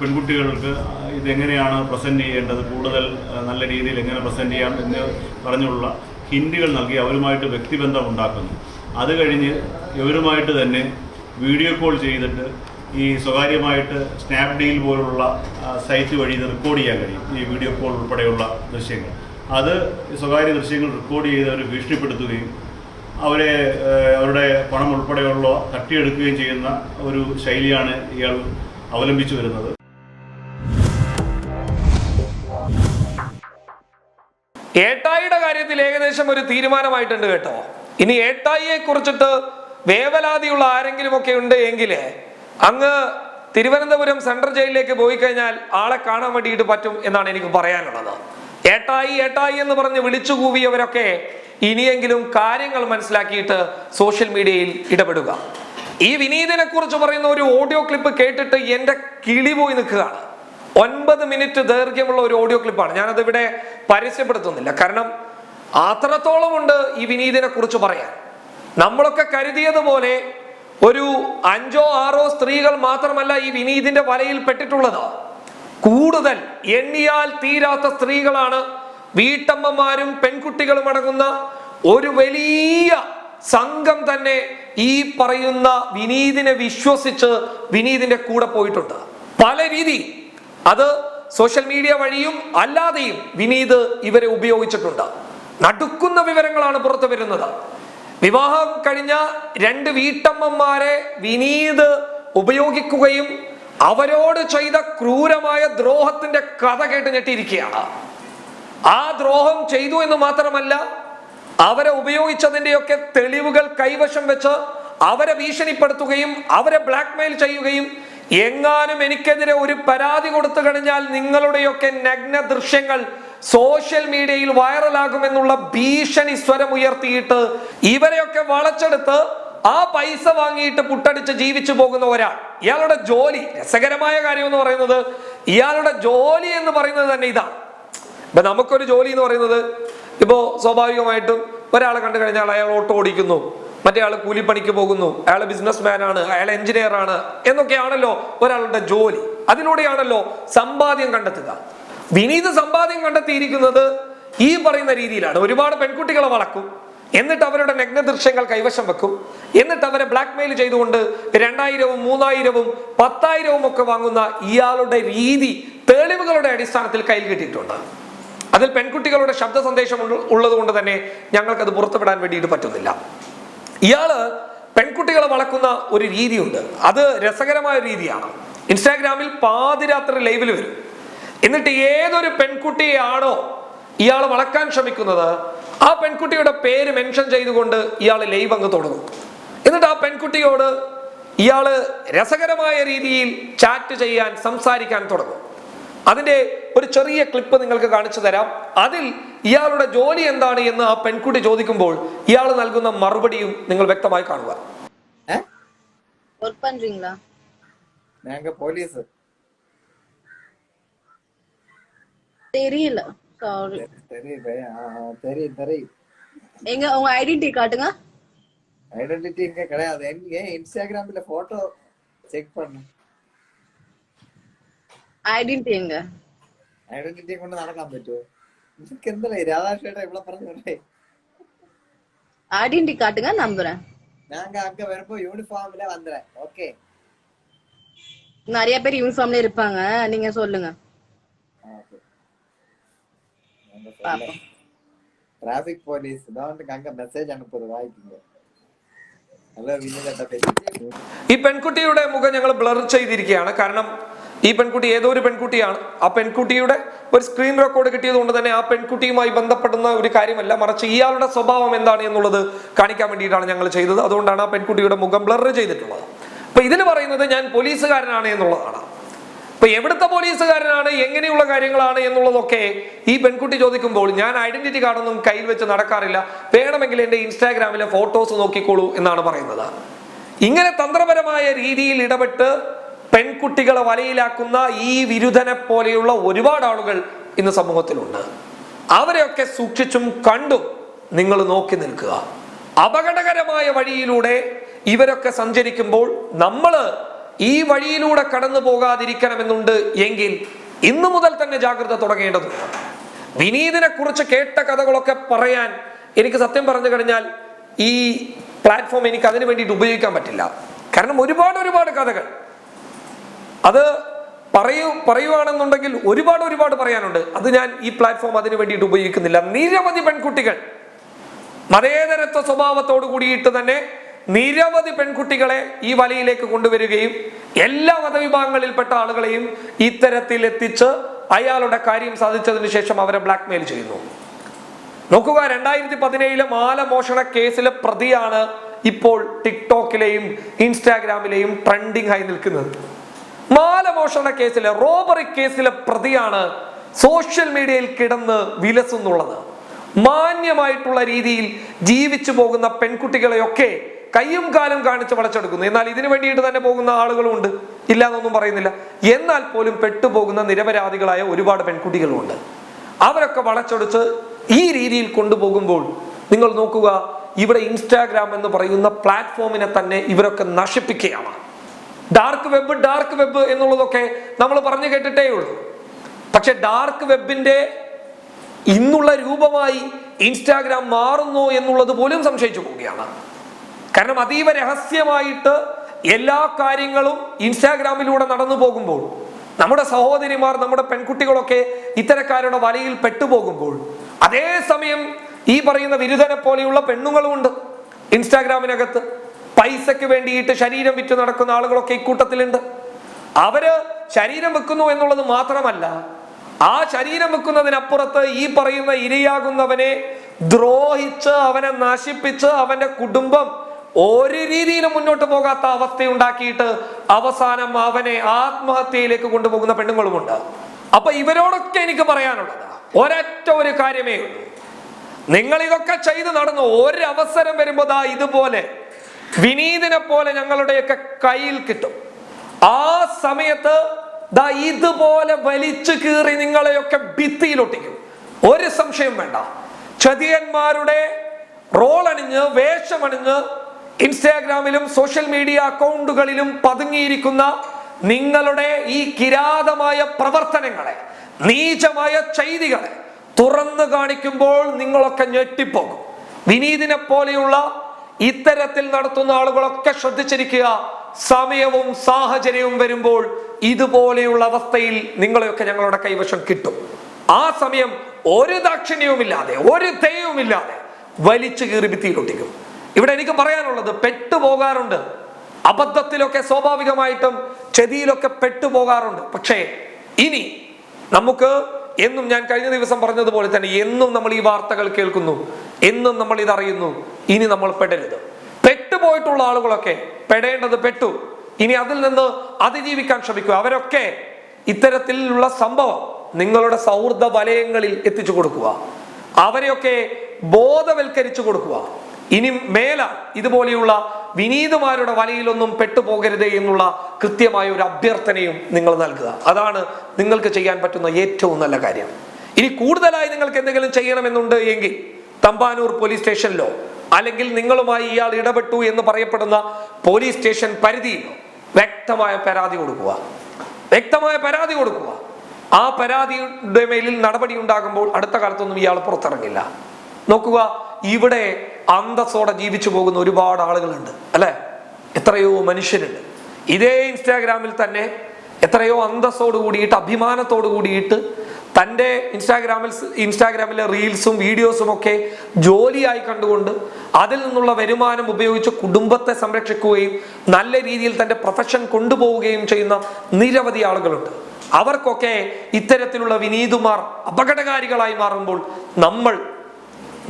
പെൺകുട്ടികൾക്ക് ഇതെങ്ങനെയാണ് പ്രസൻറ്റ് ചെയ്യേണ്ടത്, കൂടുതൽ നല്ല രീതിയിൽ എങ്ങനെ പ്രസൻറ്റ് ചെയ്യാം എന്ന് പറഞ്ഞുള്ള ഹിൻറ്റുകൾ നൽകി അവരുമായിട്ട് വ്യക്തിബന്ധം ഉണ്ടാക്കുന്നു. അത് കഴിഞ്ഞ് ഇവരുമായിട്ട് തന്നെ വീഡിയോ കോൾ ചെയ്തിട്ട് ഈ സ്വകാര്യമായിട്ട് സ്നാപ്ഡീൽ പോലുള്ള സൈറ്റ് വഴി ഇത് റെക്കോർഡ് ചെയ്യാൻ കഴിയും. ഈ വീഡിയോ കോൾ ഉൾപ്പെടെയുള്ള ദൃശ്യങ്ങൾ അത് സ്വകാര്യ ദൃശ്യങ്ങൾ റെക്കോർഡ് ചെയ്ത് അവർ ഭീഷണിപ്പെടുത്തുകയും അവരുടെ പണം ഉൾപ്പെടെയുള്ള തട്ടിയെടുക്കുകയും ചെയ്യുന്ന ഒരു ശൈലിയാണ് ഇയാൾ അവലംബിച്ചു വരുന്നത്. ഏട്ടായിയുടെ കാര്യത്തിൽ ഏകദേശം ഒരു തീരുമാനമായിട്ടുണ്ട് കേട്ടോ. ഇനി ഏട്ടായിയെ കുറിച്ചിട്ട് വേവലാതിയുള്ള ആരെങ്കിലും ഒക്കെ ഉണ്ട് എങ്കിൽ അങ്ങ് തിരുവനന്തപുരം സെൻട്രൽ ജയിലിലേക്ക് പോയി കഴിഞ്ഞാൽ ആളെ കാണാൻ വേണ്ടിയിട്ട് പറ്റും എന്നാണ് എനിക്ക് പറയാനുള്ളത്. ഏട്ടായി ഏട്ടായി എന്ന് പറഞ്ഞ് വിളിച്ചു കൂവിയവരൊക്കെ ഇനിയെങ്കിലും കാര്യങ്ങൾ മനസ്സിലാക്കിയിട്ട് സോഷ്യൽ മീഡിയയിൽ ഇടപെടുക. ഈ വിനീതിനെ കുറിച്ച് പറയുന്ന ഒരു ഓഡിയോ ക്ലിപ്പ് കേട്ടിട്ട് എന്റെ കിളി പോയി നിൽക്കുകയാണ്. 9 മിനിറ്റ് ദൈർഘ്യമുള്ള ഒരു ഓഡിയോ ക്ലിപ്പാണ്. ഞാനത് ഇവിടെ പരസ്യപ്പെടുത്തുന്നില്ല, കാരണം അത്രത്തോളം ഉണ്ട് ഈ വിനീതിനെ കുറിച്ച് പറയാൻ. നമ്മളൊക്കെ കരുതിയതുപോലെ ഒരു 5 or 6 സ്ത്രീകൾ മാത്രമല്ല ഈ വിനീതിന്റെ വലയിൽ പെട്ടിട്ടുള്ളത്. കൂടുതൽ എണ്ണിയാൽ തീരാത്ത സ്ത്രീകളാണ്, വീട്ടമ്മമാരും പെൺകുട്ടികളും അടങ്ങുന്ന ഒരു വലിയ സംഘം തന്നെ ഈ പറയുന്ന വിനീതിനെ വിശ്വസിച്ച് വിനീതിന്റെ കൂടെ പോയിട്ടുണ്ട്. പല രീതി അത് സോഷ്യൽ മീഡിയ വഴിയും അല്ലാതെയും വിനീത് ഇവരെ ഉപയോഗിച്ചിട്ടുണ്ട്. നടുക്കുന്ന വിവരങ്ങളാണ് പുറത്തു വരുന്നത്. വിവാഹം കഴിഞ്ഞ 2 വീട്ടമ്മമാരെ വിനീത് ഉപയോഗിക്കുകയും അവരോട് ചെയ്ത ക്രൂരമായ ദ്രോഹത്തിന്റെ കഥ കേട്ട് ഞെട്ടിയിരിക്കുകയാണ്. ആ ദ്രോഹം ചെയ്തു എന്ന് മാത്രമല്ല, അവരെ ഉപയോഗിച്ചതിന്റെയൊക്കെ തെളിവുകൾ കൈവശം വെച്ച് അവരെ ഭീഷണിപ്പെടുത്തുകയും അവരെ ബ്ലാക്ക്മെയിൽ ചെയ്യുകയും, എങ്ങാനും എനിക്കെതിരെ ഒരു പരാതി കൊടുത്തു കഴിഞ്ഞാൽ നിങ്ങളുടെയൊക്കെ നഗ്ന ദൃശ്യങ്ങൾ സോഷ്യൽ മീഡിയയിൽ വൈറലാകുമെന്നുള്ള ഭീഷണി സ്വരം ഉയർത്തിയിട്ട് ഇവരെയൊക്കെ വളച്ചെടുത്ത് ആ പൈസ വാങ്ങിയിട്ട് പുട്ടടിച്ച് ജീവിച്ചു പോകുന്ന ഒരാൾ. ഇയാളുടെ ജോലി, രസകരമായ കാര്യം എന്ന് പറയുന്നത് ഇയാളുടെ ജോലി എന്ന് പറയുന്നത് തന്നെ ഇതാണ്. ഇപ്പൊ നമുക്കൊരു ജോലി എന്ന് പറയുന്നത്, ഇപ്പോ സ്വാഭാവികമായിട്ടും ഒരാളെ കണ്ടു കഴിഞ്ഞാൽ അയാൾ ഓട്ടോ ഓടിക്കുന്നു, മറ്റേ ആൾ കൂലിപ്പണിക്ക് പോകുന്നു, അയാൾ ബിസിനസ് മാൻ ആണ്, അയാൾ എഞ്ചിനീയർ ആണ് എന്നൊക്കെയാണല്ലോ ഒരാളുടെ ജോലി. അതിലൂടെയാണല്ലോ സമ്പാദ്യം കണ്ടെത്തുക. വിനീത് സമ്പാദ്യം കണ്ടെത്തിയിരിക്കുന്നത് ഈ പറയുന്ന രീതിയിലാണ്. ഒരുപാട് പെൺകുട്ടികളെ വളക്കും, എന്നിട്ട് അവരുടെ നഗ്ന ദൃശ്യങ്ങൾ കൈവശം വെക്കും, എന്നിട്ട് അവരെ ബ്ലാക്ക്മെയിൽ ചെയ്തുകൊണ്ട് 2000-ഉം 3000-ഉം 10,000-ഉം ഒക്കെ വാങ്ങുന്ന ഇയാളുടെ രീതി തെളിവുകളുടെ അടിസ്ഥാനത്തിൽ കയ്യിൽ കിട്ടിയിട്ടുണ്ട്. അതിൽ പെൺകുട്ടികളുടെ ശബ്ദ സന്ദേശം ഉള്ളത് കൊണ്ട് തന്നെ ഞങ്ങൾക്കത് പുറത്തുവിടാൻ വേണ്ടിയിട്ട് പറ്റുന്നില്ല. ഇയാള് പെൺകുട്ടികളെ വളക്കുന്ന ഒരു രീതിയുണ്ട്, അത് രസകരമായ രീതിയാണ്. ഇൻസ്റ്റാഗ്രാമിൽ പാതിരാത്രി ലൈവിൽ വരും, എന്നിട്ട് ഏതൊരു പെൺകുട്ടിയെയാണോ ഇയാൾ വളക്കാൻ ശ്രമിക്കുന്നത് ആ പെൺകുട്ടിയുടെ പേര് മെൻഷൻ ചെയ്തുകൊണ്ട് ഇയാൾ ലൈവ് അങ്ങ് തുടങ്ങും. എന്നിട്ട് ആ പെൺകുട്ടിയോട് ഇയാള് രസകരമായ രീതിയിൽ ചാറ്റ് ചെയ്യാൻ, സംസാരിക്കാൻ തുടങ്ങും. അതിന്റെ ഒരു ചെറിയ ക്ലിപ്പ് നിങ്ങൾക്ക് കാണിച്ചു തരാം. അതിൽ ഇയാളുടെ ജോലി എന്താണ് എന്ന് ആ പെൺകുട്ടി ചോദിക്കുമ്പോൾ ഇയാൾ നൽകുന്ന മറുപടിയും നിങ്ങൾ വ്യക്തമായി കാണുക. தெரியல, சாரி. தெரியும். எங்க உங்க ஐடென்டிட்டி காட்டுங்க. ஐடென்டிட்டி இங்க கிடையாது. எங்க இன்ஸ்டாகிராம்ல போட்டோ செக் பண்ணு. ஐடென்டிட்டி எங்க? ஐடென்டிட்டி கொண்டு நடക്കാൻ പറ്റുമോ? നിങ്ങൾക്ക് എന്തല്ലേ രാധാകൃഷ്ണേട്ടാ ഇവിടെ പറഞ്ഞേ? ஐடென்டிட்டி காட்டுங்க, நம்புறேன். நாங்க அங்க வரப்போ யூனிஃபார்ம்ல வந்தறேன். ஓகே. நிறைய பேர் யூனிஃபார்ம்ல இருப்பாங்க, நீங்க சொல்லுங்க. ട്രാഫിക് പോലീസ് അതുകൊണ്ട് അങ്ക മെസ്സേജ് അனுப்புறது വായിക്കുക. ഹലോ വിനീതേട്ടാ. ഈ പെൺകുട്ടിയുടെ മുഖം ഞങ്ങൾ ബ്ലർ ചെയ്തിരിക്കുകയാണ്, കാരണം ഈ പെൺകുട്ടി ഏതോ ഒരു പെൺകുട്ടിയാണ്. ആ പെൺകുട്ടിയുടെ ഒരു സ്ക്രീൻ റെക്കോർഡ് കിട്ടിയത് കൊണ്ട് തന്നെ ആ പെൺകുട്ടിയുമായി ബന്ധപ്പെടുന്ന ഒരു കാര്യമല്ല, മറിച്ച് ഇയാളുടെ സ്വഭാവം എന്താണ് എന്നുള്ളത് കാണിക്കാൻ വേണ്ടിയിട്ടാണ് ഞങ്ങൾ ചെയ്തത്. അതുകൊണ്ടാണ് ആ പെൺകുട്ടിയുടെ മുഖം ബ്ലർ ചെയ്തിട്ടുള്ളത്. അപ്പൊ ഇതിൽ പറയുന്നത് ഞാൻ പോലീസുകാരനാണ് എന്നുള്ളതാണ്. അപ്പൊ എവിടുത്തെ പോലീസുകാരനാണ്, എങ്ങനെയുള്ള കാര്യങ്ങളാണ് എന്നുള്ളതൊക്കെ ഈ പെൺകുട്ടി ചോദിക്കുമ്പോൾ ഞാൻ ഐഡന്റിറ്റി കാർഡൊന്നും കയ്യിൽ വെച്ച് നടക്കാറില്ല, വേണമെങ്കിൽ എന്റെ ഇൻസ്റ്റാഗ്രാമിലെ ഫോട്ടോസ് നോക്കിക്കോളൂ എന്നാണ് പറയുന്നത്. ഇങ്ങനെ തന്ത്രപരമായ രീതിയിൽ ഇടപെട്ട് പെൺകുട്ടികളെ വലയിലാക്കുന്ന ഈ വിരുദ്ധനെ പോലെയുള്ള ഒരുപാട് ആളുകൾ ഇന്ന് സമൂഹത്തിലുണ്ട്. അവരെയൊക്കെ സൂക്ഷിച്ചും കണ്ടും നിങ്ങൾ നോക്കി നിൽക്കുക. അപകടകരമായ വഴിയിലൂടെ ഇവരൊക്കെ സഞ്ചരിക്കുമ്പോൾ നമ്മൾ ഈ വഴിയിലൂടെ കടന്നു പോകാതിരിക്കണമെന്നുണ്ട് എങ്കിൽ ഇന്നു മുതൽ തന്നെ ജാഗ്രത തുടങ്ങേണ്ടതുണ്ട്. വിനീതിനെ കുറിച്ച് കേട്ട കഥകളൊക്കെ പറയാൻ എനിക്ക് സത്യം പറഞ്ഞു കഴിഞ്ഞാൽ ഈ പ്ലാറ്റ്ഫോം എനിക്ക് അതിനു വേണ്ടിയിട്ട് ഉപയോഗിക്കാൻ പറ്റില്ല. കാരണം ഒരുപാട് കഥകൾ അത് പറയുവാണെന്നുണ്ടെങ്കിൽ ഒരുപാട് പറയാനുണ്ട്. അത് ഞാൻ ഈ പ്ലാറ്റ്ഫോം അതിനു വേണ്ടിയിട്ട് ഉപയോഗിക്കുന്നില്ല. നിരവധി പെൺകുട്ടികൾ മതേതരത്വ സ്വഭാവത്തോടു കൂടിയിട്ട് തന്നെ നിരവധി പെൺകുട്ടികളെ ഈ വലയിലേക്ക് കൊണ്ടുവരികയും എല്ലാ മതവിഭാഗങ്ങളിൽപ്പെട്ട ആളുകളെയും ഇത്തരത്തിൽ എത്തിച്ച് അയാളുടെ കാര്യം സാധിച്ചതിന് ശേഷം അവരെ ബ്ലാക്ക്മെയിൽ ചെയ്യുന്നു. നോക്കുക, 2017 മാലമോഷണ കേസിലെ പ്രതിയാണ് ഇപ്പോൾ ടിക്ടോക്കിലെയും ഇൻസ്റ്റാഗ്രാമിലെയും ട്രെൻഡിങ് ആയി നിൽക്കുന്നത്. മാലമോഷണ കേസിലെ, റോബറി കേസിലെ പ്രതിയാണ് സോഷ്യൽ മീഡിയയിൽ കിടന്ന് വിലസുന്നുള്ളത്. മാന്യമായിട്ടുള്ള രീതിയിൽ ജീവിച്ചു പോകുന്ന പെൺകുട്ടികളെയൊക്കെ കയ്യും കാലും കാണിച്ച് വളച്ചെടുക്കുന്നു. എന്നാൽ ഇതിനു വേണ്ടിയിട്ട് തന്നെ പോകുന്ന ആളുകളും ഉണ്ട്, ഇല്ലാന്നൊന്നും പറയുന്നില്ല. എന്നാൽ പോലും പെട്ടുപോകുന്ന നിരപരാധികളായ ഒരുപാട് പെൺകുട്ടികളുമുണ്ട്. അവരൊക്കെ വളച്ചൊടിച്ച് ഈ രീതിയിൽ കൊണ്ടുപോകുമ്പോൾ നിങ്ങൾ നോക്കുക, ഇവിടെ ഇൻസ്റ്റാഗ്രാം എന്ന് പറയുന്ന പ്ലാറ്റ്ഫോമിനെ തന്നെ ഇവരൊക്കെ നശിപ്പിക്കുകയാണ്. ഡാർക്ക് വെബ് എന്നുള്ളതൊക്കെ നമ്മൾ പറഞ്ഞു കേട്ടിട്ടേ ഉള്ളൂ. പക്ഷെ ഡാർക്ക് വെബിന്റെ ഇന്നുള്ള രൂപമായി ഇൻസ്റ്റാഗ്രാം മാറുന്നു എന്നുള്ളത് പോലും സംശയിച്ചു പോവുകയാണ്. കാരണം അതീവ രഹസ്യമായിട്ട് എല്ലാ കാര്യങ്ങളും ഇൻസ്റ്റാഗ്രാമിലൂടെ നടന്നു പോകുമ്പോൾ നമ്മുടെ സഹോദരിമാർ, നമ്മുടെ പെൺകുട്ടികളൊക്കെ ഇത്തരക്കാരുടെ വലയിൽ പെട്ടുപോകുമ്പോൾ അതേസമയം ഈ പറയുന്ന വിരുദ്ധനെ പോലെയുള്ള പെണ്ണുങ്ങളുമുണ്ട് ഇൻസ്റ്റാഗ്രാമിനകത്ത്. പൈസക്ക് വേണ്ടിയിട്ട് ശരീരം വിറ്റ് നടക്കുന്ന ആളുകളൊക്കെ ഇക്കൂട്ടത്തിലുണ്ട്. അവര് ശരീരം വെക്കുന്നു എന്നുള്ളത് മാത്രമല്ല, ആ ശരീരം വെക്കുന്നതിനപ്പുറത്ത് ഈ പറയുന്ന ഇരയാകുന്നവനെ ദ്രോഹിച്ച് അവനെ നശിപ്പിച്ച് അവന്റെ കുടുംബം ഒരു രീതിയിലും മുന്നോട്ട് പോകാത്ത അവസ്ഥയുണ്ടാക്കിയിട്ട് അവസാനം അവനെ ആത്മഹത്യയിലേക്ക് കൊണ്ടുപോകുന്ന പെണ്ണുങ്ങളുമുണ്ട്. അപ്പൊ ഇവരോടൊക്കെ എനിക്ക് പറയാനുള്ളത് ഒരൊറ്റ ഒരു കാര്യമേ ഉള്ളൂ. നിങ്ങൾ ഇതൊക്കെ ചെയ്ത് നടന്നു ഒരവസരം വരുമ്പോ ദാ ഇതുപോലെ വിനീതിനെ പോലെ ഞങ്ങളുടെയൊക്കെ കയ്യിൽ കിട്ടും. ആ സമയത്ത് ദാ ഇതുപോലെ വലിച്ചു കീറി നിങ്ങളെയൊക്കെ ഭിത്തിയിലൊട്ടിക്കും. ഒരു സംശയം വേണ്ട. ചതിയന്മാരുടെ റോളണിഞ്ഞ് വേഷമണിഞ്ഞ് ഇൻസ്റ്റാഗ്രാമിലും സോഷ്യൽ മീഡിയ അക്കൗണ്ടുകളിലും പതുങ്ങിയിരിക്കുന്ന നിങ്ങളുടെ ഈ കിരാതമായ പ്രവർത്തനങ്ങളെ, നീചമായ ചെയ്തികളെ തുറന്നു കാണിക്കുമ്പോൾ നിങ്ങളൊക്കെ ഞെട്ടിപ്പോകും. വിനീതിനെ പോലെയുള്ള ഇത്തരത്തിൽ നടത്തുന്ന ആളുകളൊക്കെ ശ്രദ്ധിച്ചിരിക്കുക. സമയവും സാഹചര്യവും വരുമ്പോൾ ഇതുപോലെയുള്ള അവസ്ഥയിൽ നിങ്ങളെയൊക്കെ ഞങ്ങളുടെ കൈവശം കിട്ടും. ആ സമയം ഒരു ദാക്ഷിണ്യവുമില്ലാതെ, ഒരു ദയവുമില്ലാതെ വലിച്ചു കീറി ഭിത്തിയിലൊട്ടിക്കും. ഇവിടെ എനിക്ക് പറയാനുള്ളത്, പെട്ടുപോകാറുണ്ട്, അബദ്ധത്തിലൊക്കെ സ്വാഭാവികമായിട്ടും ചതിയിലൊക്കെ പെട്ടുപോകാറുണ്ട്. പക്ഷേ ഇനി നമുക്ക് എന്നും, ഞാൻ കഴിഞ്ഞ ദിവസം പറഞ്ഞതുപോലെ തന്നെ, എന്നും നമ്മൾ ഈ വാർത്തകൾ കേൾക്കുന്നു, എന്നും നമ്മൾ ഇതറിയുന്നു. ഇനി നമ്മൾ പെടരുത്. പെട്ടുപോയിട്ടുള്ള ആളുകളൊക്കെ പെടേണ്ടത് പെട്ടു. ഇനി അതിൽ നിന്ന് അതിജീവിക്കാൻ ശ്രമിക്കുക. അവരൊക്കെ ഇത്തരത്തിലുള്ള സംഭവം നിങ്ങളുടെ സൗഹൃദ വലയങ്ങളിൽ എത്തിച്ചു കൊടുക്കുക. അവരെയൊക്കെ ബോധവൽക്കരിച്ചു കൊടുക്കുക. ഇനി മേല ഇതുപോലെയുള്ള വിനീതമാരുടെ വലയിലൊന്നും പെട്ടുപോകരുത് എന്നുള്ള കൃത്യമായ ഒരു അഭ്യർത്ഥനയും നിങ്ങൾ നൽകുക. അതാണ് നിങ്ങൾക്ക് ചെയ്യാൻ പറ്റുന്ന ഏറ്റവും നല്ല കാര്യം. ഇനി കൂടുതലായി നിങ്ങൾക്ക് എന്തെങ്കിലും ചെയ്യണമെന്നുണ്ട് എങ്കിൽ തമ്പാനൂർ പോലീസ് സ്റ്റേഷനിലോ അല്ലെങ്കിൽ നിങ്ങളുമായി ഇയാൾ ഇടപെട്ടു എന്ന് പറയപ്പെടുന്ന പോലീസ് സ്റ്റേഷൻ പരിധിയിലോ വ്യക്തമായ പരാതി കൊടുക്കുക. ആ പരാതിയുടെ മേലിൽ നടപടി ഉണ്ടാകുമ്പോൾ അടുത്ത കാലത്തൊന്നും ഇയാൾ പുറത്തിറങ്ങില്ല. നോക്കുക, ഇവിടെ അന്തസ്സോടെ ജീവിച്ചു പോകുന്ന ഒരുപാട് ആളുകളുണ്ട്, അല്ലെ? എത്രയോ മനുഷ്യരുണ്ട്. ഇതേ ഇൻസ്റ്റാഗ്രാമിൽ എത്രയോ അന്തസ്സോട് കൂടിയിട്ട്, അഭിമാനത്തോട് കൂടിയിട്ട് തൻ്റെ ഇൻസ്റ്റാഗ്രാമിലെ റീൽസും വീഡിയോസും ഒക്കെ ജോലിയായി കണ്ടുകൊണ്ട് അതിൽ നിന്നുള്ള വരുമാനം ഉപയോഗിച്ച് കുടുംബത്തെ സംരക്ഷിക്കുകയും നല്ല രീതിയിൽ തൻ്റെ പ്രൊഫഷൻ കൊണ്ടുപോവുകയും ചെയ്യുന്ന നിരവധി ആളുകളുണ്ട്. അവർക്കൊക്കെ ഇത്തരത്തിലുള്ള വിനീതുമാർ അപകടകാരികളായി മാറുമ്പോൾ നമ്മൾ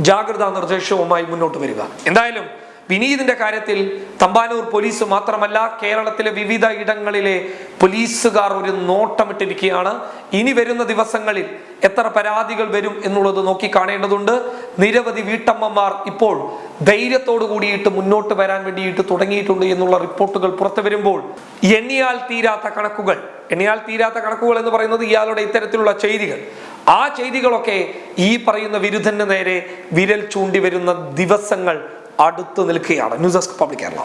ജാഗ്രതാ നിർദ്ദേശവുമായി മുന്നോട്ട് വരിക. എന്തായാലും വിനീതിന്റെ കാര്യത്തിൽ തമ്പാനൂർ പോലീസ് മാത്രമല്ല, കേരളത്തിലെ വിവിധ ഇടങ്ങളിലെ പോലീസുകാർ ഒരു നോട്ടമിട്ടിരിക്കുകയാണ്. ഇനി വരുന്ന ദിവസങ്ങളിൽ എത്ര പരാതികൾ വരും എന്നുള്ളത് നോക്കി കാണേണ്ടതുണ്ട്. നിരവധി വീട്ടമ്മമാർ ഇപ്പോൾ ധൈര്യത്തോടു കൂടിയിട്ട് മുന്നോട്ട് വരാൻ വേണ്ടിയിട്ട് തുടങ്ങിയിട്ടുണ്ട് എന്നുള്ള റിപ്പോർട്ടുകൾ പുറത്തു വരുമ്പോൾ എണ്ണിയാൽ തീരാത്ത കണക്കുകൾ എന്ന് പറയുന്നത് ഇയാളുടെ ഇത്തരത്തിലുള്ള ചെയ്തികൾ, ആ ചെയ്തികളൊക്കെ ഈ പറയുന്ന വിരുദ്ധന് നേരെ വിരൽ ചൂണ്ടി വരുന്ന ദിവസങ്ങൾ അടുത്തു നിൽക്കുകയാണ്. News desk public Kerala.